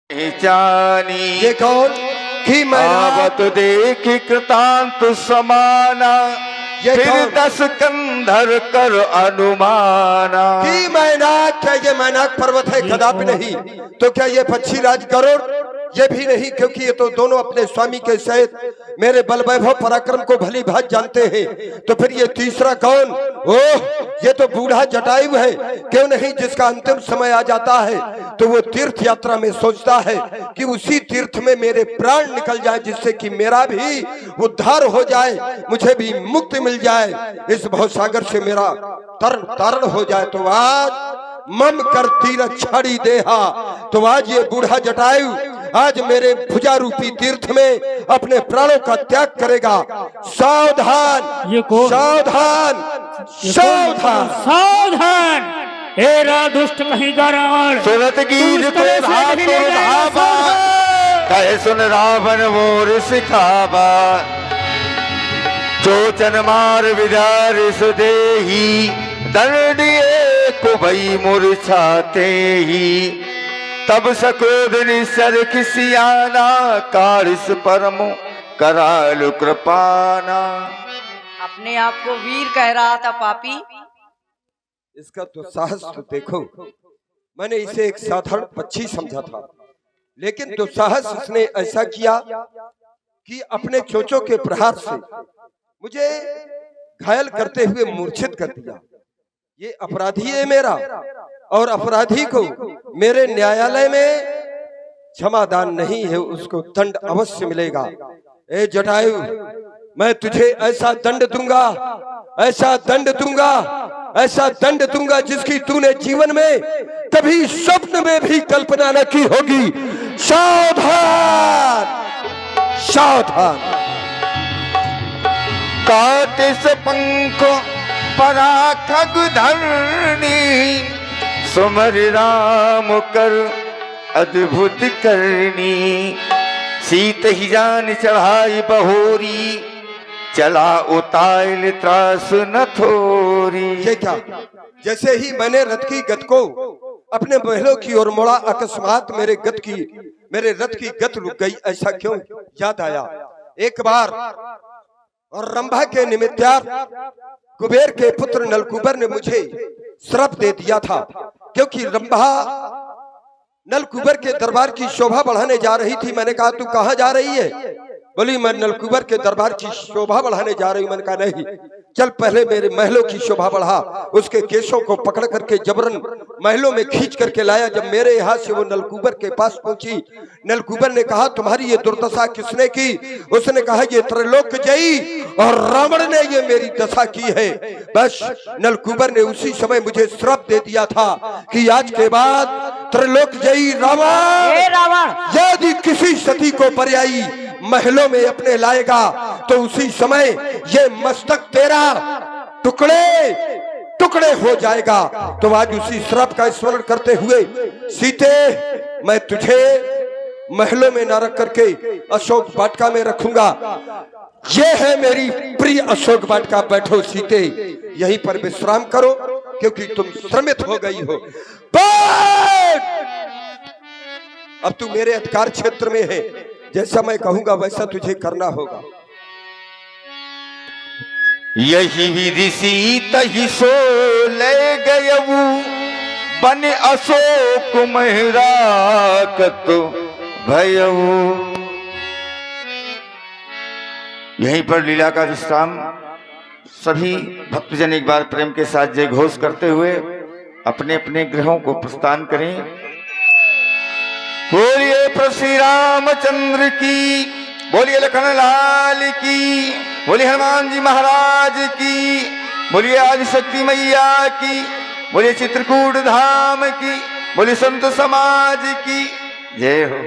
जानी ये कौन कि आवत देख कृतांत समाना, फिर 10 कंधर कर अनुमाना। कि मैनाक, क्या ये मैनाक पर्वत है? कदापि नहीं। तो क्या ये पक्षीराज गरुड़? ये भी नहीं, क्योंकि ये तो दोनों अपने स्वामी के सहित मेरे बल वैभव पराक्रम को भली भांति जानते हैं। तो फिर ये तीसरा कौन? ओह, ये तो बूढ़ा जटायु है। क्यों नहीं, जिसका अंतिम समय आ जाता है तो वो तीर्थ यात्रा में सोचता है कि उसी तीर्थ में मेरे प्राण निकल जाए, जिससे कि मेरा भी उद्धार हो जाए, मुझे भी मुक्ति मिल जाए, इस भवसागर से मेरा तरण हो जाए। तो आज मम कर तीर छड़ी देहा, तो आज ये बूढ़ा जटायु आज मेरे भुजा रूपी तीर्थ में अपने प्राणों का त्याग करेगा। सावधान, सावधान, सावधान, सावधान, हेरा दुष्ट कहीं रावण, सुरत गीत को धावा, कहे सुन रावण मोर सिखावा। चोचन मार विदार सुदेही, दंडिये को भई मूर्छाते ही। तब सकोद निसर खिसियाना, कारिस परमो करालु कृपाना। अपने आप को वीर कह रहा था पापी। इसका तो साहस तो देखो। मैंने इसे एक साधारण पक्षी समझा था, लेकिन तो साहस इसने ऐसा किया कि अपने चोंचों के प्रहार से मुझे घायल करते हुए मूर्छित कर दिया। ये अपराधी है मेरा, और अपराधी को मेरे न्यायालय में क्षमादान नहीं है, उसको दंड अवश्य मिलेगा। ए जटायु, मैं तुझे ऐसा दंड दूंगा, ऐसा दंड दूंगा, ऐसा दंड दूंगा जिसकी तूने जीवन में कभी स्वप्न में भी कल्पना न की होगी। सावधान, सावधान। काटे से पंख पराखग धरनी, सुमर राम कर अद्भुत करनी। सीत ही जान चढ़ाई बहोरी, चला उताइल त्रास न थोरी। ये क्या? जैसे ही मैंने रथ की गति को अपने महलों की ओर मोड़ा, अकस्मात मेरे रथ की गति रुक गई। ऐसा क्यों? याद आया एक बार, और रंभा के निमित्तार्थ कुबेर के पुत्र नलकूबर ने मुझे श्राप दे दिया था, क्योंकि रंभा नलकूबर के दरबार की शोभा बढ़ाने जा रही थी। मैंने कहा, तू कहाँ जा रही है? बोली, मैं नलकूबर के दरबार की शोभा बढ़ाने जा रही हूं। मैंने कहा, नहीं, चल पहले मेरे महलों की शोभा बढ़ा। उसके केशों को पकड़ करके जबरन महलों में खींच करके लाया। जब मेरे यहाँ से वो नलकूबर के पास पहुंची, नलकूबर ने कहा, तुम्हारी ये दुर्दशा किसने की? उसने कहा, ये त्रिलोक जयी और रावण ने ये मेरी दशा की है। बस नलकूबर ने उसी समय मुझे श्राप दे दिया था कि आज के बाद त्रिलोक जयी रावण यदि किसी सती को पर्यायी महलों में अपने लाएगा, तो उसी समय ये मस्तक तेरा टुकड़े टुकड़े हो जाएगा। तो आज उसी श्राप का स्मरण करते हुए, सीते, मैं तुझे महलों में न रख करके अशोक वाटिका में रखूंगा। ये है मेरी प्रिय अशोक वाटिका। बैठो सीते, यहीं पर विश्राम करो, क्योंकि तुम श्रमित हो गई हो। अब तू मेरे अधिकार क्षेत्र में है, जैसा मैं कहूंगा वैसा तुझे करना होगा। यही विधि सीता ही सो ले गयऊ, बन अशोक महराकत भयऊ। यहीं पर लीला का विश्राम। सभी भक्तजन एक बार प्रेम के साथ जय घोष करते हुए अपने अपने गृहों को प्रस्थान करें। बोलिए प्रभु श्री रामचंद्र की, बोलिए लखन लाल की, बोलिए हनुमान जी महाराज की, बोलिए आदिशक्ति मैया की, बोलिए चित्रकूट धाम की, बोलिए संत समाज की जय हो।